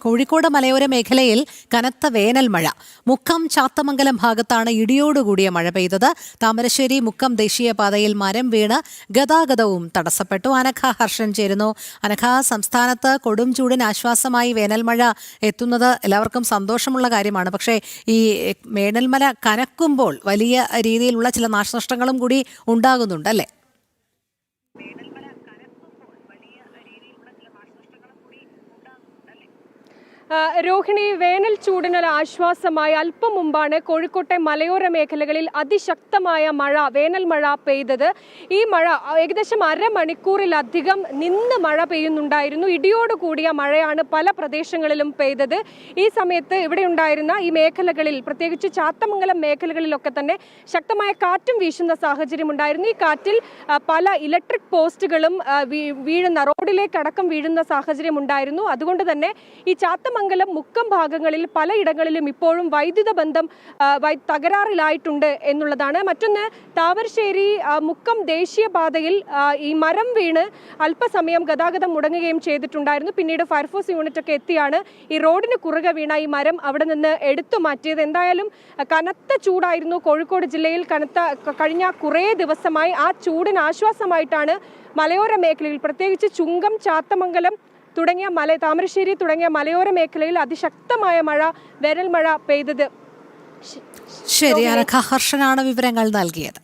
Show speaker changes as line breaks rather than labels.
കോഴിക്കോട് മലയോര മേഖലയിൽ കനത്ത വേനൽ മഴ. മുക്കം ചാത്തമംഗലം ഭാഗത്താണ് ഇടിയോടുകൂടിയ മഴ പെയ്തത്. താമരശ്ശേരി മുക്കം ദേശീയപാതയിൽ മരം വീണ് ഗതാഗതവും തടസ്സപ്പെട്ടു. അനഘ ഹർഷൻ ചേരുന്നു. അനഘ, സംസ്ഥാനത്ത് കൊടും ചൂടിന് ആശ്വാസമായി വേനൽമഴ എത്തുന്നത് എല്ലാവർക്കും സന്തോഷമുള്ള കാര്യമാണ്. പക്ഷേ ഈ വേനൽമഴ കനക്കുമ്പോൾ വലിയ രീതിയിലുള്ള ചില നാശനഷ്ടങ്ങളും കൂടി ഉണ്ടാകുന്നുണ്ടല്ലേ?
രോഹിണി, വേനൽ ചൂടിനൊരു ആശ്വാസമായി അല്പം മുമ്പാണ് കോഴിക്കോട്ടെ മലയോര മേഖലകളിൽ അതിശക്തമായ മഴ, വേനൽ മഴ പെയ്തത്. ഈ മഴ ഏകദേശം അരമണിക്കൂറിലധികം നിന്ന് മഴ പെയ്യുന്നുണ്ടായിരുന്നു. ഇടിയോട് കൂടിയ മഴയാണ് പല പ്രദേശങ്ങളിലും പെയ്തത്. ഈ സമയത്ത് ഇവിടെ ഉണ്ടായിരുന്ന ഈ മേഖലകളിൽ, പ്രത്യേകിച്ച് ചാത്തമംഗലം മേഖലകളിലൊക്കെ തന്നെ ശക്തമായ കാറ്റും വീശുന്ന സാഹചര്യം ഉണ്ടായിരുന്നു. ഈ കാറ്റിൽ പല ഇലക്ട്രിക് പോസ്റ്റുകളും റോഡിലേക്കടക്കം വീഴുന്ന സാഹചര്യം ഉണ്ടായിരുന്നു. അതുകൊണ്ട് തന്നെ ഈ ചാത്തമംഗലം മുക്കം ഭാഗങ്ങളിൽ പലയിടങ്ങളിലും ഇപ്പോഴും വൈദ്യുത ബന്ധം തകരാറിലായിട്ടുണ്ട് എന്നുള്ളതാണ്. മറ്റൊന്ന്, താമരശ്ശേരി മുക്കം ദേശീയപാതയിൽ ഈ മരം വീണ് അല്പസമയം ഗതാഗതം മുടങ്ങുകയും ചെയ്തിട്ടുണ്ടായിരുന്നു. പിന്നീട് ഫയർഫോഴ്സ് യൂണിറ്റ് ഒക്കെ എത്തിയാണ് ഈ റോഡിന് കുറുകെ വീണ ഈ മരം അവിടെ നിന്ന് എടുത്തു മാറ്റിയത്. എന്തായാലും കനത്ത ചൂടായിരുന്നു കോഴിക്കോട് ജില്ലയിൽ. കഴിഞ്ഞ കുറേ ദിവസമായി ആ ചൂടിന് ആശ്വാസമായിട്ടാണ് മലയോര മേഖലയിൽ, പ്രത്യേകിച്ച് ചുങ്കം, ചാത്തമംഗലം തുടങ്ങിയ താമരശ്ശേരി തുടങ്ങിയ മലയോര മേഖലയിൽ അതിശക്തമായ മഴ, വേനൽ മഴ പെയ്തത്.
ശരി, അനഘ ഹർഷനാണ് വിവരങ്ങൾ നൽകിയത്.